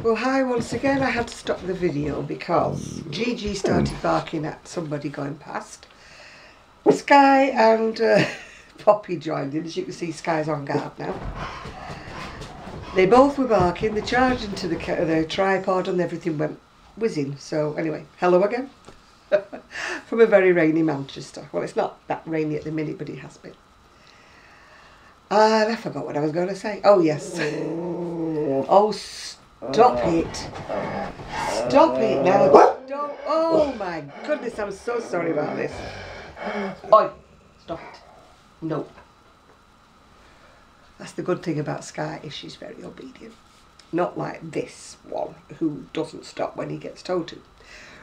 Well, hi once again. I had to stop the video because Gigi started barking at somebody going past. Sky and Poppy joined in. As you can see, Sky's on guard now. They both were barking. They charged into the tripod and everything went whizzing. So anyway, hello again from a very rainy Manchester. Well, it's not that rainy at the minute, but it has been. And I forgot what I was going to say. Oh yes. Oh, stop it. Stop it now. Don't. Oh my goodness, I'm so sorry about this. Oi, stop it. No. That's the good thing about Sky, is she's very obedient. Not like this one, who doesn't stop when he gets told to.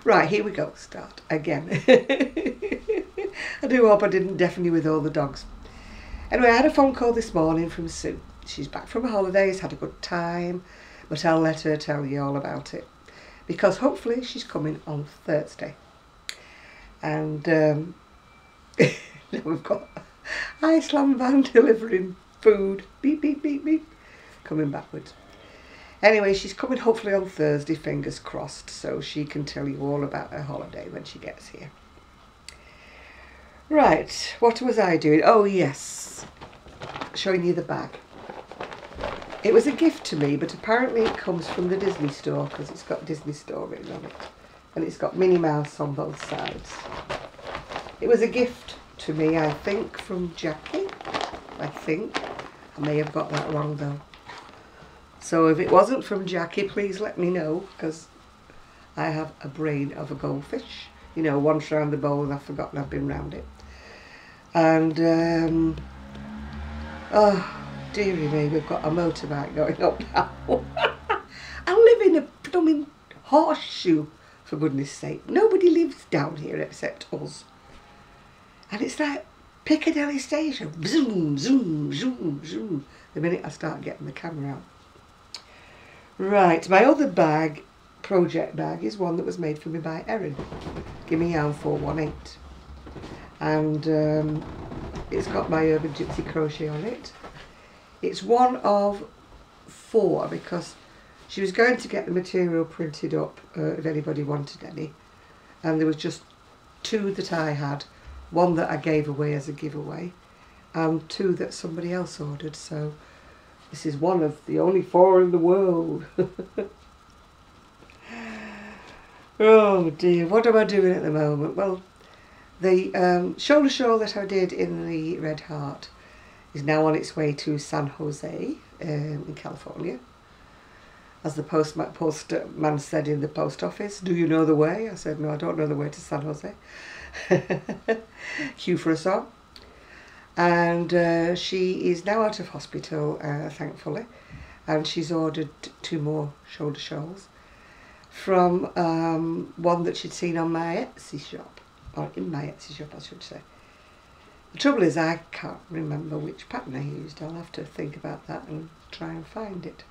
Right, here we go. Start again. I do hope I didn't deafen you with all the dogs. Anyway, I had a phone call this morning from Sue. She's back from her holidays, had a good time, but I'll let her tell you all about it. Because hopefully she's coming on Thursday. And now we've got Iceland van delivering food. Beep, beep, beep, beep. Coming backwards. Anyway, she's coming hopefully on Thursday, fingers crossed, so she can tell you all about her holiday when she gets here. Right, what was I doing? Oh yes, showing you the bag. It was a gift to me, but apparently it comes from the Disney store because it's got Disney store written on it. And it's got Minnie Mouse on both sides. It was a gift to me, I think, from Jackie. I think. I may have got that wrong though. So if it wasn't from Jackie, please let me know, because I have a brain of a goldfish. You know, once round the bowl and I've forgotten I've been round it. And, oh, dearie me, we've got a motorbike going up now. I live in a blooming horseshoe, for goodness sake. Nobody lives down here except us. And it's like Piccadilly Station. Zoom, zoom, zoom, zoom. The minute I start getting the camera out. Right, my other bag, project bag, is one that was made for me by Erin. Gimme Yarn 418. And it's got my Urban Gypsy crochet on it. It's one of 4 because she was going to get the material printed up if anybody wanted any. And there was just 2 that I had. One that I gave away as a giveaway. And 2 that somebody else ordered. So this is one of the only 4 in the world. Oh dear, what am I doing at the moment? Well, the shoulder shawl that I did in the Red Heart is now on its way to San Jose in California. As the postman said in the post office, "Do you know the way?" I said, "No, I don't know the way to San Jose." Cue for a song. And she is now out of hospital, thankfully, and she's ordered 2 more shoulder shawls from one that she'd seen on my Etsy shop, or in my Etsy shop I should say. The trouble is I can't remember which pattern I used. I'll have to think about that and try and find it.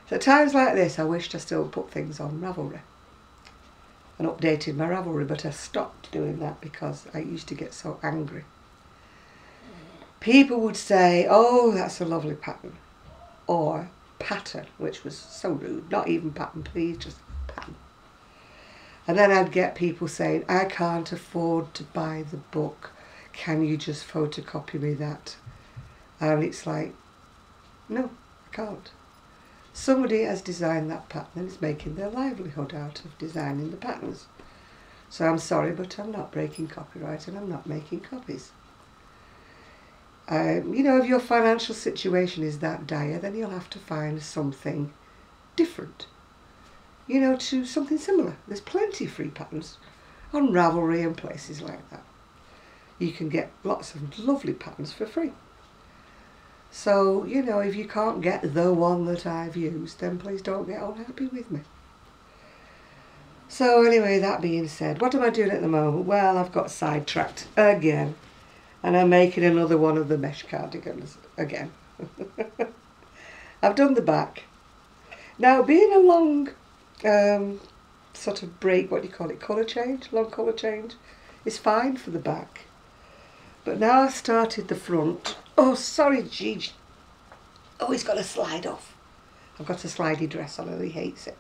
So at times like this I wished I still put things on Ravelry and updated my Ravelry, but I stopped doing that because I used to get so angry. People would say, "Oh, that's a lovely pattern," or "pattern," which was so rude. Not even pattern, please, just pattern. And then I'd get people saying, "I can't afford to buy the book. Can you just photocopy me that?" And it's like, no, I can't. Somebody has designed that pattern and is making their livelihood out of designing the patterns. So I'm sorry, but I'm not breaking copyright and I'm not making copies. You know, if your financial situation is that dire, then you'll have to find something different. You know, to something similar. There's plenty of free patterns on Ravelry and places like that. You can get lots of lovely patterns for free. So, you know, if you can't get the one that I've used, then please don't get unhappy with me. So anyway, that being said, what am I doing at the moment? Well, I've got sidetracked again. And I'm making another one of the mesh cardigans again. I've done the back. Now, being a long sort of break, what do you call it, colour change, long colour change, is fine for the back. But now I've started the front. Oh, sorry, Gigi. Oh, he's got to slide off. I've got a slidey dress on and he hates it.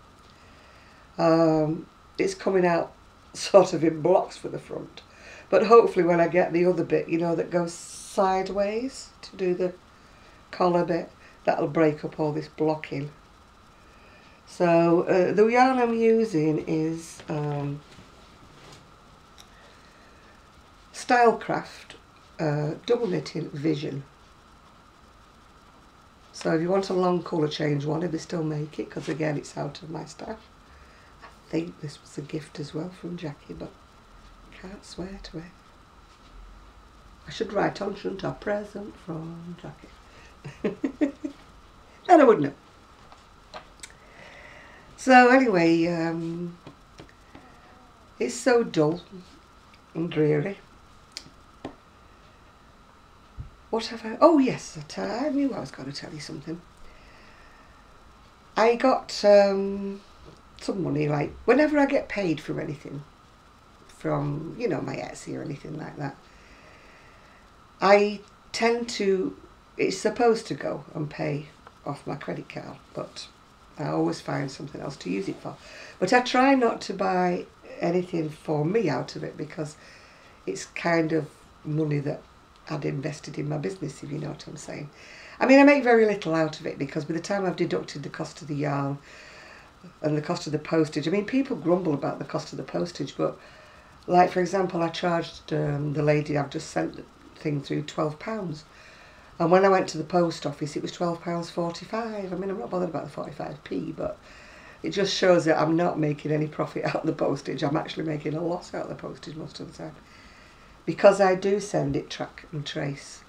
It's coming out sort of in blocks for the front. But hopefully when I get the other bit, you know, that goes sideways to do the collar bit, that'll break up all this blocking. So the yarn I'm using is Stylecraft double knitting Vision. So if you want a long colour change one, if they still make it, because again it's out of my stash. I think this was a gift as well from Jackie, but I can't swear to it. I should write on, shouldn't I? Present from Jackie. Then I wouldn't know. So anyway, it's so dull and dreary. What have I... Oh yes, I knew I was going to tell you something. I got some money, like, whenever I get paid for anything, from, you know, my Etsy or anything like that, I tend to... It's supposed to go and pay off my credit card, but I always find something else to use it for. But I try not to buy anything for me out of it, because it's kind of money that I'd invested in my business, if you know what I'm saying. I mean, I make very little out of it, because by the time I've deducted the cost of the yarn and the cost of the postage, I mean, people grumble about the cost of the postage, but like, for example, I charged the lady I've just sent the thing through £12. And when I went to the post office, it was £12.45. I mean, I'm not bothered about the 45p, but it just shows that I'm not making any profit out of the postage. I'm actually making a loss out of the postage most of the time, because I do send it track and trace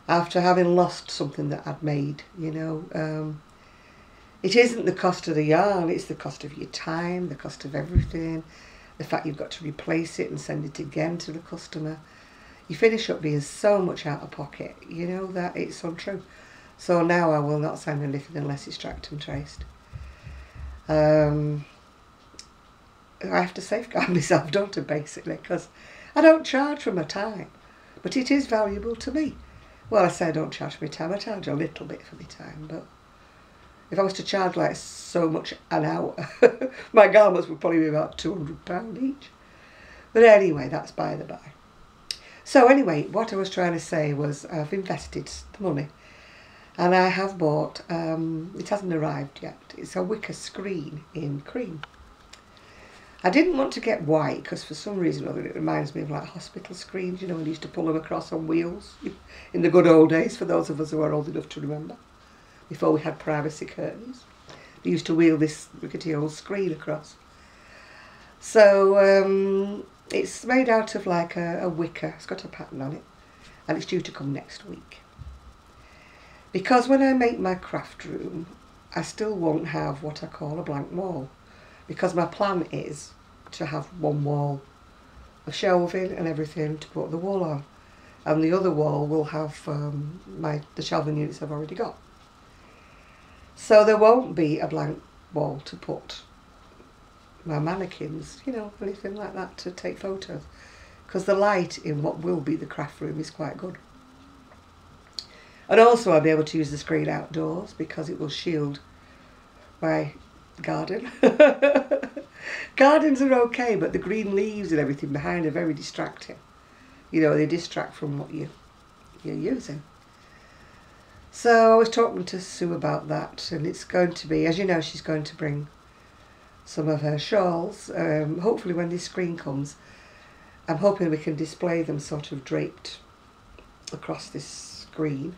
after having lost something that I'd made, you know. It isn't the cost of the yarn, it's the cost of your time, the cost of everything, the fact you've got to replace it and send it again to the customer. You finish up being so much out of pocket, you know, that it's untrue. So now I will not send anything unless it's tracked and traced. I have to safeguard myself, don't I, basically, because I don't charge for my time, but it is valuable to me. Well, I say I don't charge for my time, I charge a little bit for my time, but if I was to charge like so much an hour, my garments would probably be about £200 each. But anyway, that's by the by. So anyway, what I was trying to say was I've invested the money, and I have bought, it hasn't arrived yet, it's a wicker screen in cream. I didn't want to get white because for some reason or other it reminds me of like hospital screens, you know, we used to pull them across on wheels in the good old days, for those of us who are old enough to remember, before we had privacy curtains. They used to wheel this rickety old screen across. So it's made out of like a wicker, it's got a pattern on it, and it's due to come next week. Because when I make my craft room, I still won't have what I call a blank wall, because my plan is to have one wall of shelving and everything to put the wool on, and the other wall will have the shelving units I've already got. So there won't be a blank wall to put my mannequins, you know, anything like that to take photos, because the light in what will be the craft room is quite good. And also I'll be able to use the screen outdoors because it will shield my garden. Gardens are okay, but the green leaves and everything behind are very distracting. You know, they distract from what you're using. So I was talking to Sue about that, and it's going to be, as you know, she's going to bring some of her shawls. Hopefully when this screen comes, I'm hoping we can display them sort of draped across this screen.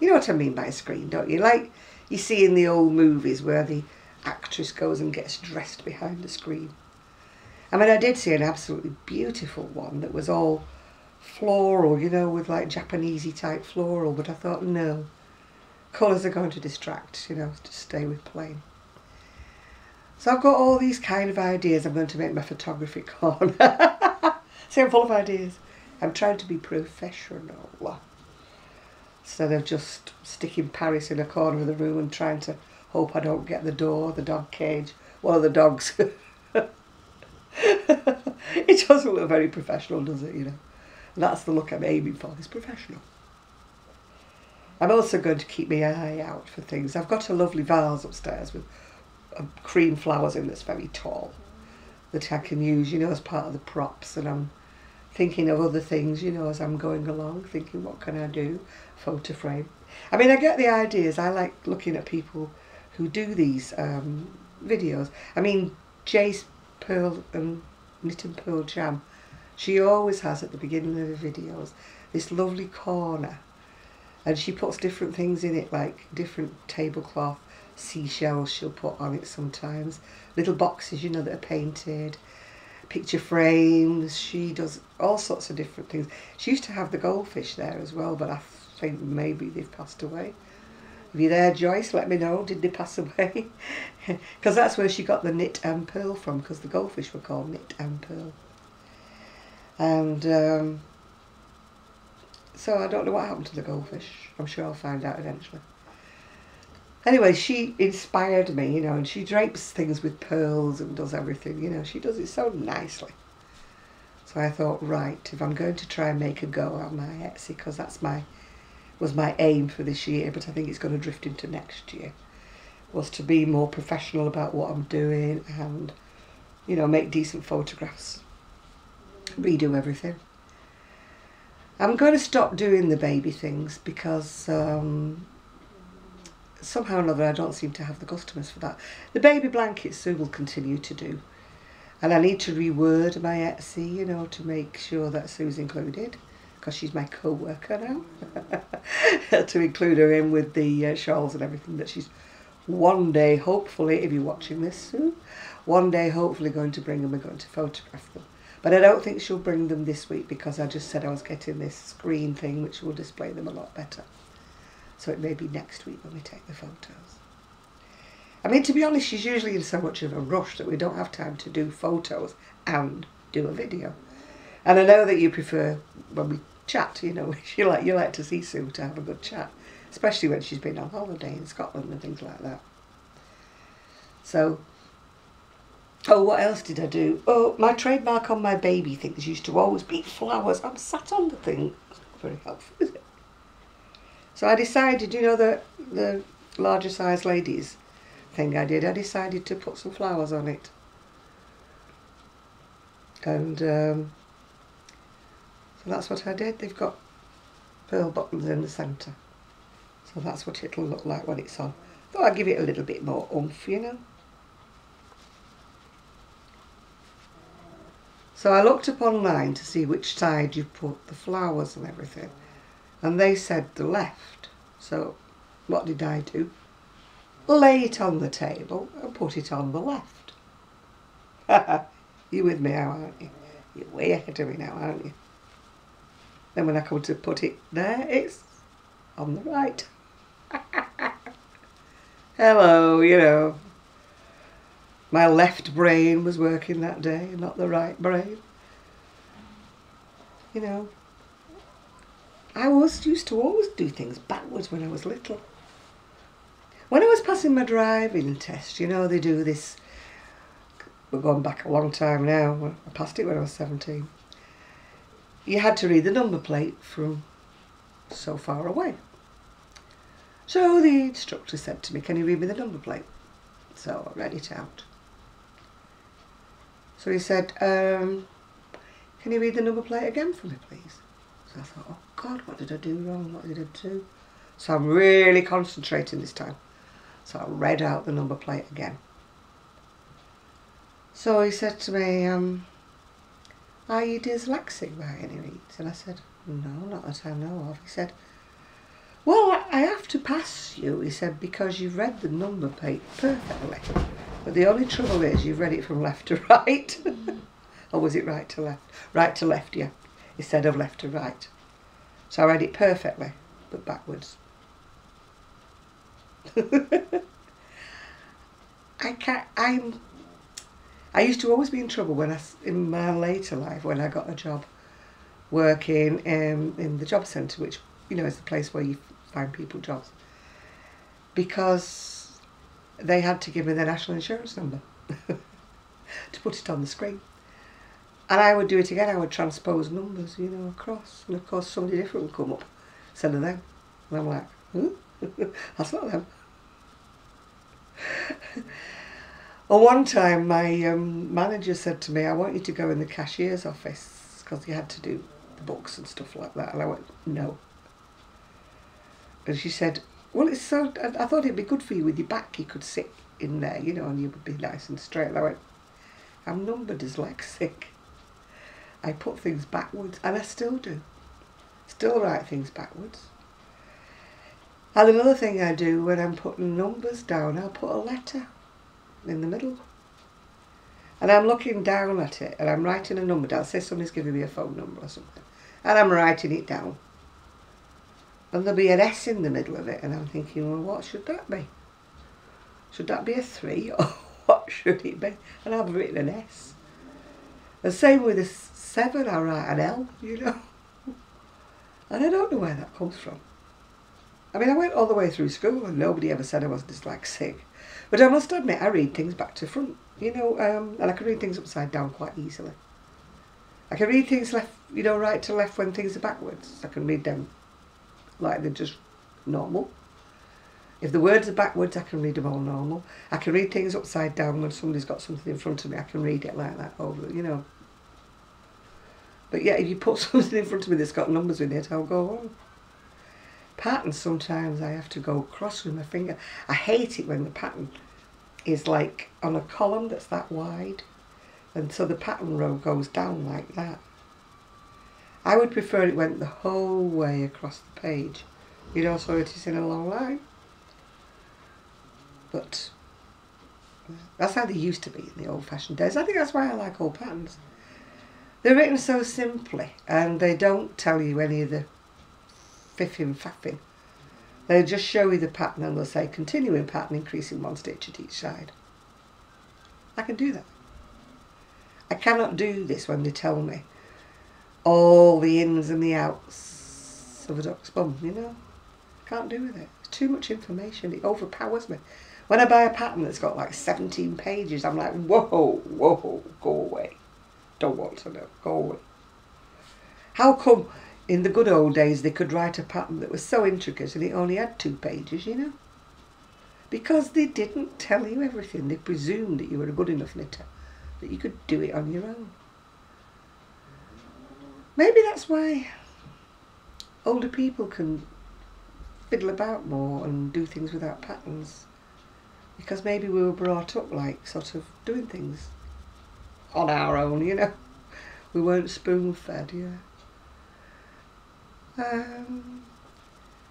You know what I mean by a screen, don't you? Like you see in the old movies where the actress goes and gets dressed behind the screen. I mean, I did see an absolutely beautiful one that was all floral, you know, with like Japanesey type floral, but I thought, no, colours are going to distract, you know, to stay with plain. So I've got all these kind of ideas I'm going to make my photography corner. See, I'm full of ideas. I'm trying to be professional, instead of just sticking Paris in a corner of the room and trying to hope I don't get the door, the dog cage, one of the dogs. It doesn't look very professional, does it, you know? And that's the look I'm aiming for, is professional. I'm also going to keep my eye out for things. I've got a lovely vase upstairs with cream flowers in that's very tall that I can use, you know, as part of the props, and I'm thinking of other things, you know, as I'm going along, thinking what can I do, photo frame. I mean, I get the ideas. I like looking at people who do these videos. I mean, Jace Pearl and Knit and Pearl Jam, she always has at the beginning of the videos this lovely corner, and she puts different things in it, like different tablecloth, seashells she'll put on it sometimes, little boxes, you know, that are painted, picture frames. She does all sorts of different things. She used to have the goldfish there as well, but I think maybe they've passed away. If you're there, Joyce, let me know, did they pass away? Because that's where she got the knit and pearl from, because the goldfish were called knit and pearl. And so I don't know what happened to the goldfish. I'm sure I'll find out eventually. Anyway, she inspired me, you know, and she drapes things with pearls and does everything, you know, she does it so nicely. So I thought, right, if I'm going to try and make a go on my Etsy, because that's was my aim for this year, but I think it's going to drift into next year, was to be more professional about what I'm doing and, you know, make decent photographs, redo everything. I'm going to stop doing the baby things because somehow or another I don't seem to have the customers for that. The baby blankets Sue will continue to do, and I need to reword my Etsy, you know, to make sure that Sue's included, because she's my co-worker now, to include her in with the shawls and everything that she's one day, hopefully, if you're watching this, Sue, one day hopefully going to bring them. We're going to photograph them. But I don't think she'll bring them this week, because I just said I was getting this screen thing which will display them a lot better. So it may be next week when we take the photos. I mean, to be honest, she's usually in so much of a rush that we don't have time to do photos and do a video. And I know that you prefer when we chat, you know, you like to see Sue to have a good chat, especially when she's been on holiday in Scotland and things like that. So, oh, what else did I do? Oh, my trademark on my baby things used to always be flowers. I'm sat on the thing. It's not very helpful, is it? So I decided, you know, the larger size ladies thing I did, I decided to put some flowers on it. And so that's what I did. They've got pearl buttons in the centre. So that's what it'll look like when it's on. Thought I'd give it a little bit more oomph, you know. So I looked up online to see which side you put the flowers and everything, and they said the left. So what did I do? Lay it on the table and put it on the left. You with me now, aren't you? You're way ahead of me now, aren't you? Then when I come to put it there, it's on the right. Hello, you know. My left brain was working that day, not the right brain. You know, I used to always do things backwards when I was little. When I was passing my driving test, you know, they do this, we're going back a long time now, I passed it when I was 17. You had to read the number plate from so far away. So the instructor said to me, can you read me the number plate? So I read it out. So he said, can you read the number plate again for me, please? So I thought, oh God, what did I do wrong? What did I do? So I'm really concentrating this time. So I read out the number plate again. So he said to me, are you dyslexic by any means? And I said, no, not that I know of. He said, well, I have to pass you, he said, because you've read the number plate perfectly. But the only trouble is you've read it from left to right. Or was it right to left? Right to left, yeah. Instead of left to right. So I read it perfectly, but backwards. I used to always be in trouble in my later life when I got a job working in the job centre, which, you know, is the place where you find people jobs, because they had to give me their national insurance number to put it on the screen. And I would do it again. I would transpose numbers, you know, across. And of course somebody different would come up instead of them. And I'm like, Huh? That's not them. Well, one time my manager said to me, I want you to go in the cashier's office because you had to do the books and stuff like that. And I went, no. And she said, well, it's so, I thought it'd be good for you with your back. You could sit in there, you know, and you would be nice and straight. And I went, I'm number dyslexic. I put things backwards, and I still do. Still write things backwards. And another thing I do when I'm putting numbers down, I'll put a letter in the middle. And I'm looking down at it, and I'm writing a number down. Say somebody's giving me a phone number or something. And I'm writing it down. And there'll be an S in the middle of it, and I'm thinking, well, what should that be? Should that be a 3, or what should it be? And I've written an S. The same with a 7, I write an L, you know. And I don't know where that comes from. I mean, I went all the way through school and nobody ever said I was dyslexic. But I must admit, I read things back to front, you know, and I can read things upside down quite easily. I can read things left, you know, right to left when things are backwards. I can read them like they're just normal. If the words are backwards, I can read them all normal. I can read things upside down when somebody's got something in front of me. I can read it like that over, you know. But yeah, if you put something in front of me that's got numbers in it, I'll go on. Patterns, sometimes I have to go across with my finger. I hate it when the pattern is like on a column that's that wide. And so the pattern row goes down like that. I would prefer it went the whole way across the page, you know, so it is in a long line. But that's how they used to be in the old-fashioned days. I think that's why I like old patterns. They're written so simply, and they don't tell you any of the fiffing faffing. They just show you the pattern and they'll say continuing pattern, increasing 1 stitch at each side. I can do that. I cannot do this when they tell me all the ins and the outs of a duck's bum, you know. I can't do with it. It's too much information. It overpowers me. When I buy a pattern that's got like 17 pages, I'm like, whoa, whoa, go away. Don't want to know, go away. How come in the good old days they could write a pattern that was so intricate and it only had 2 pages, you know? Because they didn't tell you everything. They presumed that you were a good enough knitter, that you could do it on your own. Maybe that's why older people can fiddle about more and do things without patterns. Because maybe we were brought up like sort of doing things on our own, you know. We weren't spoon-fed, yeah.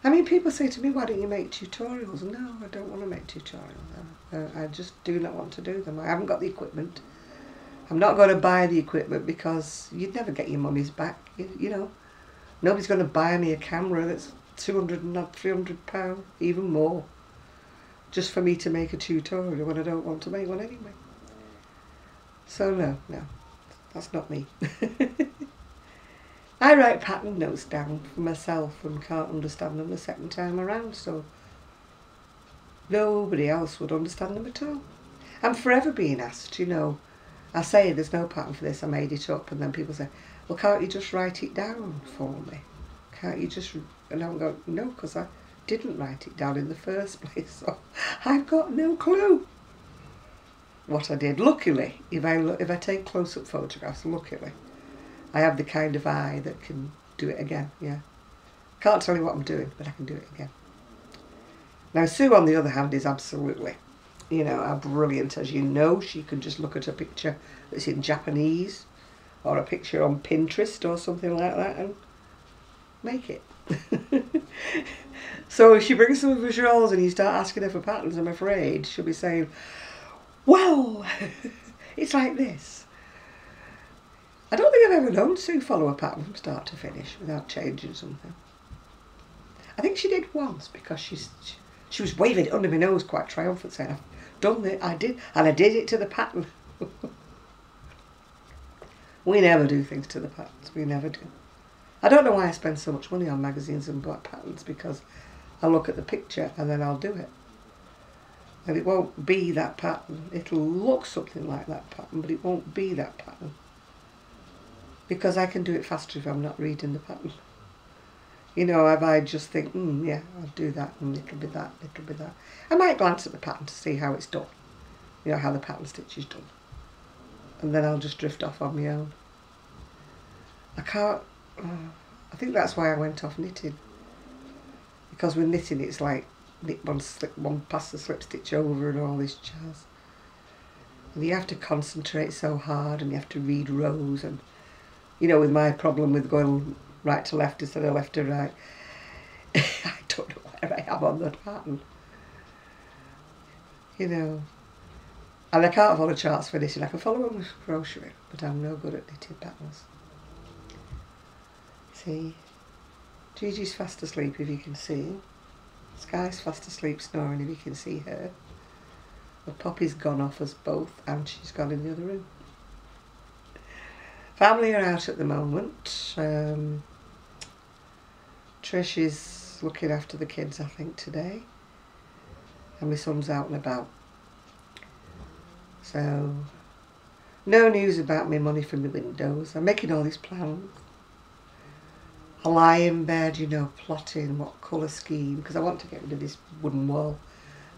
I mean, people say to me, why don't you make tutorials? No, I don't want to make tutorials. I just do not want to do them. I haven't got the equipment. I'm not going to buy the equipment because you'd never get your money's back, you know. Nobody's going to buy me a camera that's £200 and £300, even more, just for me to make a tutorial when I don't want to make one anyway. So no, that's not me. I write pattern notes down for myself and can't understand them the second time around, so nobody else would understand them at all. I'm forever being asked, you know, I say there's no pattern for this, I made it up, and then people say, well, can't you just write it down for me? Can't you just, and I'm going, no, because I didn't write it down in the first place, so I've got no clue what I did. Luckily, if I take close-up photographs, luckily, I have the kind of eye that can do it again, yeah. Can't tell you what I'm doing, but I can do it again. Now, Sue, on the other hand, is absolutely, you know, brilliant. As you know, she can just look at a picture that's in Japanese or a picture on Pinterest or something like that and make it. So if she brings some of her shawls and you start asking her for patterns, I'm afraid she'll be saying, well, it's like this. I don't think I've ever known Sue follow a pattern from start to finish without changing something. I think she did once because she was waving it under my nose quite triumphant, saying, I've done it, I did it to the pattern. We never do things to the patterns, we never do. I don't know why I spend so much money on magazines and black patterns, because I look at the picture and then I'll do it. And it won't be that pattern. It'll look something like that pattern, but it won't be that pattern. Because I can do it faster if I'm not reading the pattern. You know, if I just think, yeah, I'll do that, and it'll be that, it'll be that. I might glance at the pattern to see how it's done. You know, how the pattern stitch is done. And then I'll just drift off on my own. I can't, I think that's why I went off knitting. Because with knitting it's like knit one slip, one pass the slip stitch over and all this jazz. And you have to concentrate so hard and you have to read rows, and you know, with my problem with going right to left instead of left to right, I don't know where I am on the pattern. You know. And I can't follow charts for knitting. I can follow them with crochet, but I'm no good at knitting patterns. See? Gigi's fast asleep if you can see. Sky's fast asleep snoring if you can see her. But Poppy's gone off us both and she's gone in the other room. Family are out at the moment. Trish is looking after the kids, I think, today. And my son's out and about. So, no news about my money from the windows. I'm making all these plans. I lie in bed, you know, plotting what colour scheme, because I want to get rid of this wooden wall,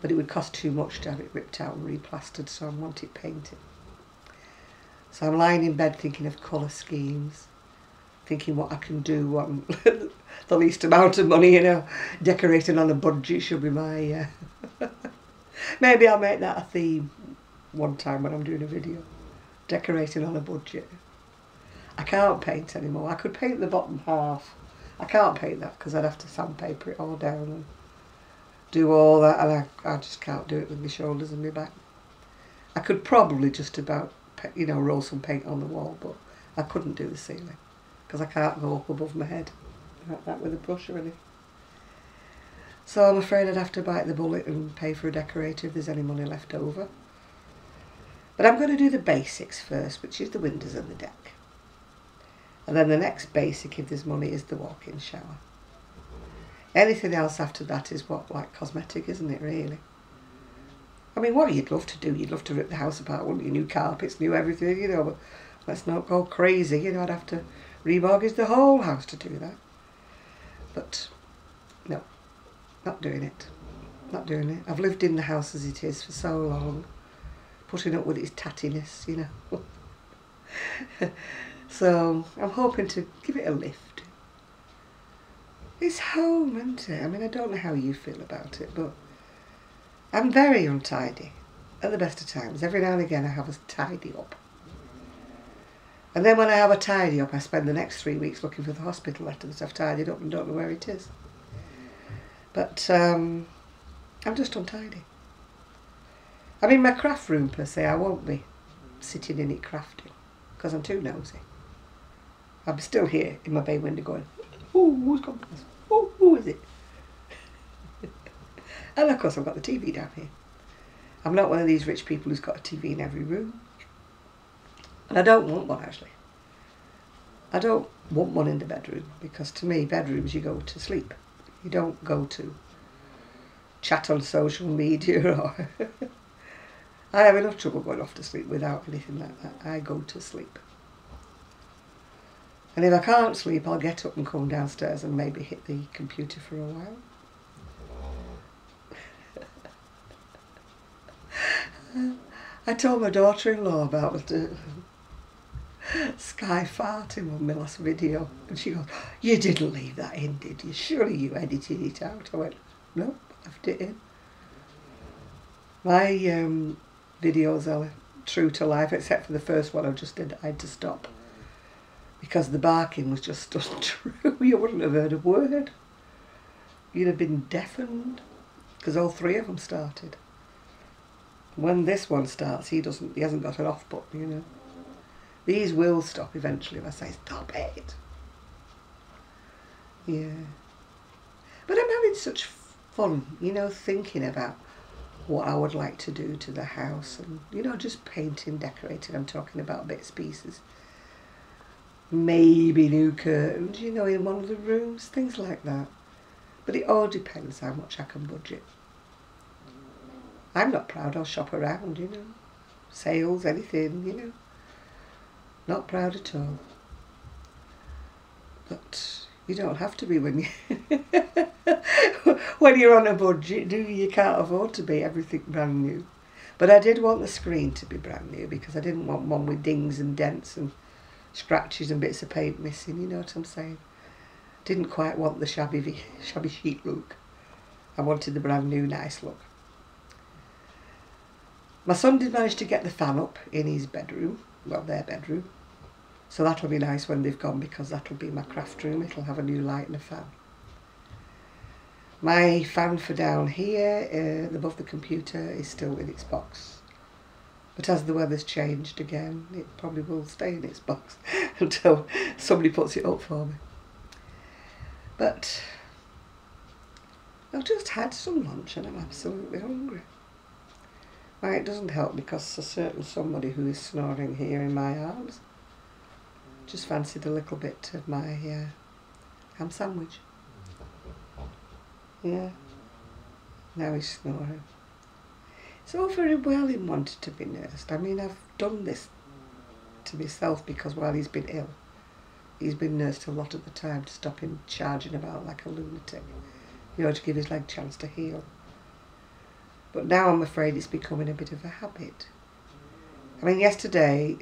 but it would cost too much to have it ripped out and replastered, so I want it painted. So I'm lying in bed thinking of colour schemes, thinking what I can do on the least amount of money, you know. Decorating on a budget should be my... Maybe I'll make that a theme one time when I'm doing a video. Decorating on a budget. I can't paint anymore. I could paint the bottom half. I can't paint that because I'd have to sandpaper it all down and do all that, and I just can't do it with my shoulders and my back. I could probably just about, you know, roll some paint on the wall, but I couldn't do the ceiling because I can't go up above my head like that with a brush or anything. So I'm afraid I'd have to bite the bullet and pay for a decorator if there's any money left over. But I'm going to do the basics first, which is the windows and the deck. And then the next basic, if there's money, is the walk-in shower. Anything else after that is what, like cosmetic, isn't it, really? I mean, what you'd love to do, you'd love to rip the house apart, wouldn't you? New carpets, new everything, you know, but let's not go crazy, you know, I'd have to remortgage the whole house to do that. But, no, not doing it. Not doing it. I've lived in the house as it is for so long, putting up with its tattiness, you know. So I'm hoping to give it a lift. It's home, isn't it? I mean, I don't know how you feel about it, but I'm very untidy at the best of times. Every now and again I have a tidy up. And then when I have a tidy up, I spend the next 3 weeks looking for the hospital letter that I've tidied up and don't know where it is. But I'm just untidy. I mean, my craft room per se, I won't be sitting in it crafting because I'm too nosy. I'm still here in my bay window going, oh, who's gone past? Oh, who is it? And of course I've got the TV down here. I'm not one of these rich people who's got a TV in every room. And I don't want one, actually. I don't want one in the bedroom because to me, bedrooms, you go to sleep. You don't go to chat on social media or... I have enough trouble going off to sleep without anything like that. I go to sleep. And if I can't sleep, I'll get up and come downstairs and maybe hit the computer for a while. I told my daughter-in-law about the sky farting on my last video, and she goes, "You didn't leave that in, did you? Surely you edited it out." I went, "No, I left it in." My videos are true to life, except for the first one I had to stop because the barking was just untrue. You wouldn't have heard a word. You'd have been deafened because all three of them started. When this one starts, he hasn't got an off button, you know. These will stop eventually if I say stop it. Yeah. But I'm having such fun, you know, thinking about what I would like to do to the house and, you know, just painting, decorating. I'm talking about bits, pieces. Maybe new curtains, you know, in one of the rooms, things like that. But it all depends how much I can budget. I'm not proud, I'll shop around, you know. Sales, anything, you know. Not proud at all. But You don't have to be when when you're on a budget, do you? You can't afford to be everything brand new. But I did want the screen to be brand new because I didn't want one with dings and dents and scratches and bits of paint missing, you know what I'm saying? Didn't quite want the shabby chic look. I wanted the brand new nice look. My son did manage to get the fan up in his bedroom, well, their bedroom. So that'll be nice when they've gone because that'll be my craft room. It'll have a new light and a fan. My fan for down here, above the computer, is still in its box. But as the weather's changed again, it probably will stay in its box until somebody puts it up for me. But I've just had some lunch and I'm absolutely hungry. Well, it doesn't help because a certain somebody who is snoring here in my arms just fancied a little bit of my ham sandwich. Yeah, now he's snoring. It's all very well him wanting to be nursed. I mean, I've done this to myself because while he's been ill, he's been nursed a lot of the time to stop him charging about like a lunatic, you know, to give his leg a chance to heal. But now I'm afraid it's becoming a bit of a habit. I mean, yesterday,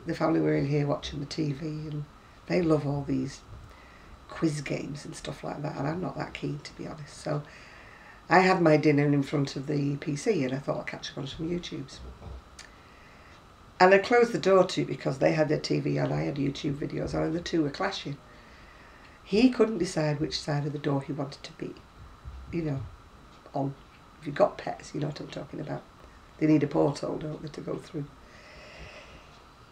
the family were in here watching the TV and they love all these quiz games and stuff like that, and I'm not that keen, to be honest. So I had my dinner in front of the PC and I thought I'd catch up on some YouTubes. And I closed the door to because they had their TV on, I had YouTube videos on, and the two were clashing. He couldn't decide which side of the door he wanted to be, you know, on. If you've got pets, you know what I'm talking about. They need a porthole, don't they, to go through.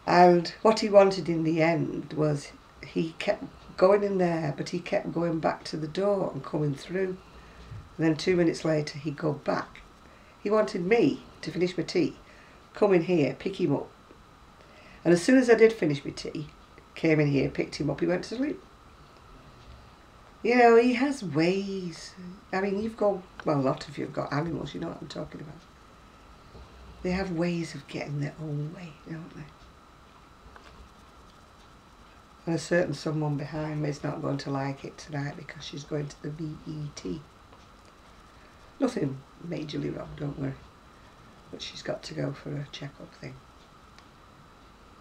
And what he wanted in the end was he kept going in there, but he kept going back to the door and coming through. And then 2 minutes later, he'd go back. He wanted me to finish my tea, come in here, pick him up. And as soon as I did finish my tea, came in here, picked him up, he went to sleep. You know, he has ways. I mean, you've got, well, a lot of you have got animals, you know what I'm talking about. They have ways of getting their own way, don't they? And a certain someone behind me is not going to like it tonight because she's going to the VET. Nothing majorly wrong, don't worry. But she's got to go for a check-up thing.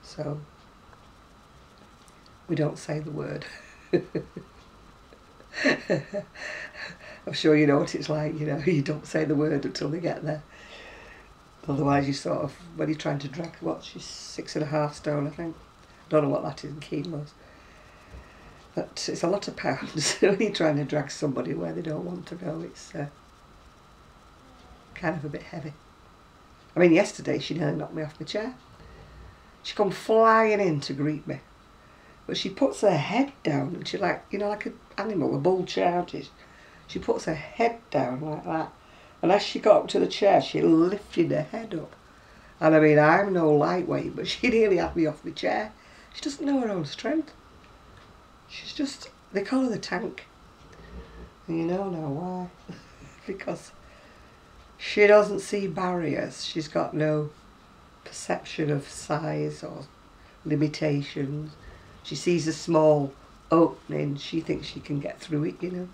So, we don't say the word. I'm sure you know what it's like, you know, you don't say the word until they get there. Otherwise you sort of, when you're trying to drag, what, she's 6.5 stone, I think. I don't know what that is in kilos. But it's a lot of pounds when you're trying to drag somebody where they don't want to go. It's kind of a bit heavy. I mean, yesterday she nearly knocked me off my chair. She come flying in to greet me. But she puts her head down and she like, you know, like an animal, a bull charges. She puts her head down like that. And as she got up to the chair, she lifted her head up. And I mean, I'm no lightweight, but she nearly had me off my chair. She doesn't know her own strength. She's just, they call her the tank. And you know now why. Because she doesn't see barriers. She's got no perception of size or limitations. She sees a small opening, she thinks she can get through it, you know.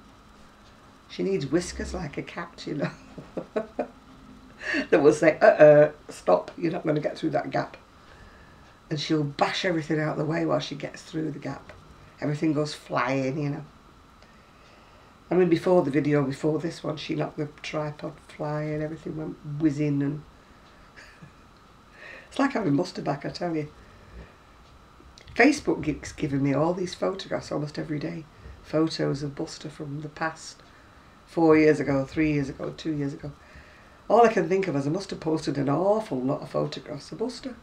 She needs whiskers like a cat, you know. That will say, stop, you're not going to get through that gap. And she'll bash everything out of the way while she gets through the gap. Everything goes flying, you know. I mean, before the video, before this one, she knocked the tripod flying, everything went whizzing, and it's like having Buster back, I tell you. Facebook keeps giving me all these photographs almost every day. Photos of Buster from the past. 4 years ago, 3 years ago, 2 years ago. All I can think of is I must have posted an awful lot of photographs of Buster.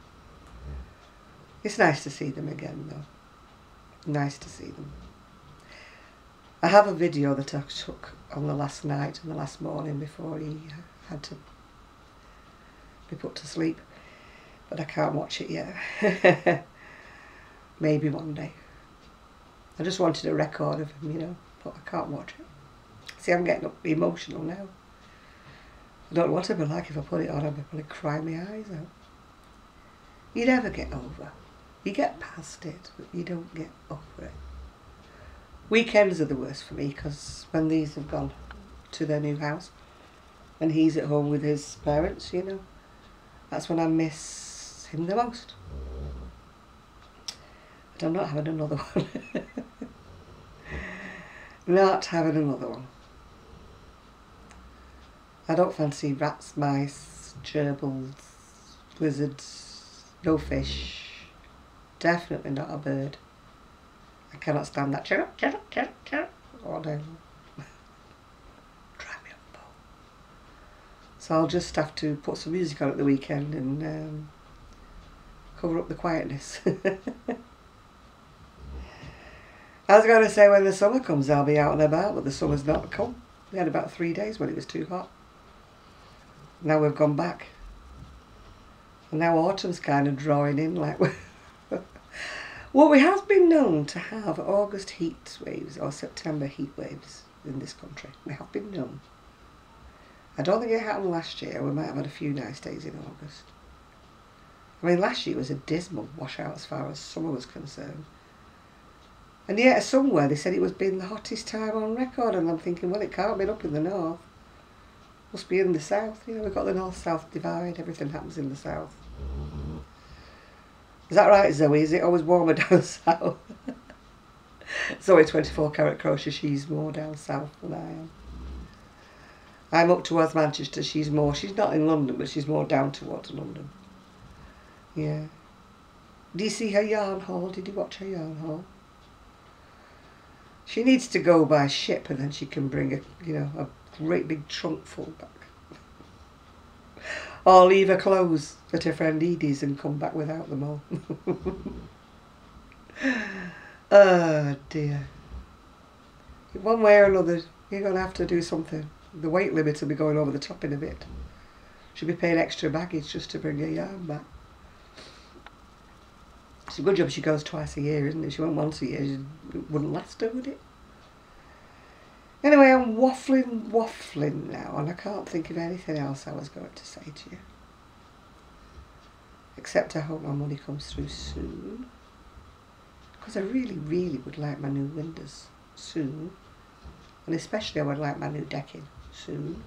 It's nice to see them again though. Nice to see them. I have a video that I took on the last night and the last morning before he had to be put to sleep. But I can't watch it yet. Maybe one day. I just wanted a record of him, you know, but I can't watch it. See, I'm getting emotional now. I don't know what it'd be like if I put it on, I'd probably cry my eyes out. You never get over. You get past it, but you don't get over it. Weekends are the worst for me because when these have gone to their new house and he's at home with his parents, you know, that's when I miss him the most. But I'm not having another one. Not having another one. I don't fancy rats, mice, gerbils, lizards, no fish. Definitely not a bird. I cannot stand that chirrup, chirrup, chirrup, chirrup all day long. Drive me up, Paul. So I'll just have to put some music on at the weekend and cover up the quietness. I was going to say when the summer comes I'll be out and about, but the summer's not come. We had about 3 days when it was too hot. Now we've gone back. And now autumn's kind of drawing in like... Well, we have been known to have August heat waves or September heat waves in this country. We have been known. I don't think it happened last year. We might have had a few nice days in August. I mean, last year was a dismal washout as far as summer was concerned. And yet somewhere they said it was being the hottest time on record, and I'm thinking, well, it can't be up in the north. Must be in the south. You know, we've got the north-south divide. Everything happens in the south. Is that right, Zoe? Is it always warmer down south? Zoe, 24 karat crochet, she's more down south than I am. I'm up towards Manchester, she's not in London, but she's more down towards London. Yeah. Do you see her yarn haul? Did you watch her yarn haul? She needs to go by ship and then she can bring a great big trunk full back. Or leave her clothes at her friend Edie's and come back without them all. Oh dear. One way or another, you're going to have to do something. The weight limit will be going over the top in a bit. She'll be paying extra baggage just to bring her yarn back. It's a good job she goes twice a year, isn't it? She went once a year, it wouldn't last her, would it? Anyway, I'm waffling now, and I can't think of anything else I was going to say to you. Except I hope my money comes through soon. Because I really, really would like my new windows soon. And especially I would like my new decking soon.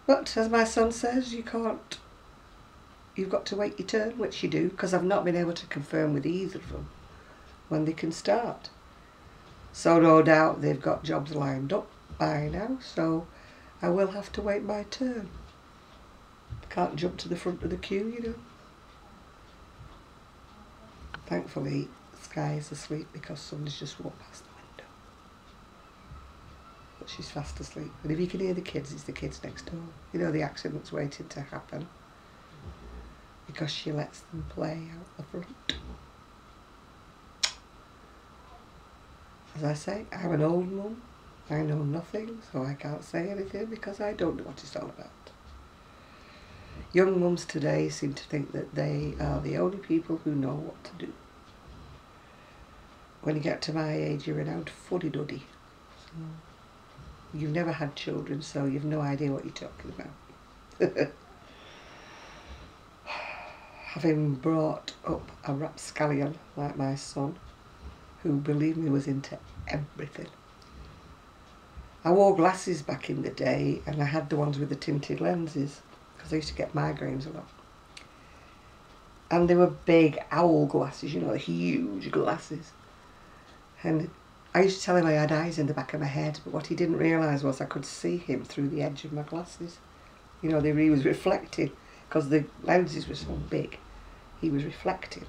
But, as my son says, you've got to wait your turn, which you do, because I've not been able to confirm with either of them when they can start. So no doubt they've got jobs lined up by now, so I will have to wait my turn. Can't jump to the front of the queue, you know. Thankfully, Sky is asleep because somebody's just walked past the window. But she's fast asleep. And if you can hear the kids, it's the kids next door. You know, the accident's waiting to happen because she lets them play out the front. As I say, I'm an old mum. I know nothing, so I can't say anything because I don't know what it's all about. Young mums today seem to think that they are the only people who know what to do. When you get to my age, you're an out fuddy-duddy. So you've never had children, so you've no idea what you're talking about. Having brought up a rapscallion like my son, who, believe me, was into everything. I wore glasses back in the day, and I had the ones with the tinted lenses, because I used to get migraines a lot. And they were big owl glasses, you know, huge glasses. And I used to tell him I had eyes in the back of my head, but what he didn't realise was I could see him through the edge of my glasses. You know, he was reflecting, because the lenses were so big, he was reflecting.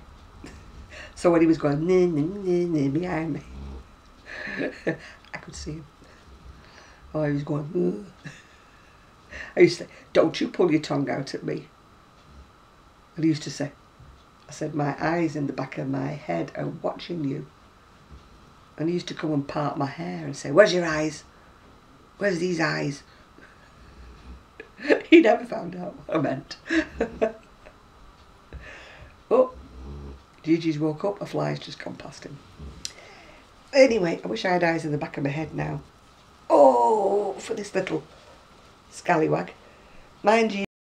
So when he was going, nah, nah, nah, nah, behind me, I could see him. Oh, he was going, ugh. I used to say, don't you pull your tongue out at me. And he used to say, I said, my eyes in the back of my head are watching you. And he used to come and part my hair and say, where's your eyes? Where's these eyes? He never found out what I meant. Oh, Gigi's woke up, a fly's just gone past him. Anyway, I wish I had eyes in the back of my head now. Oh, for this little scallywag. Mind you,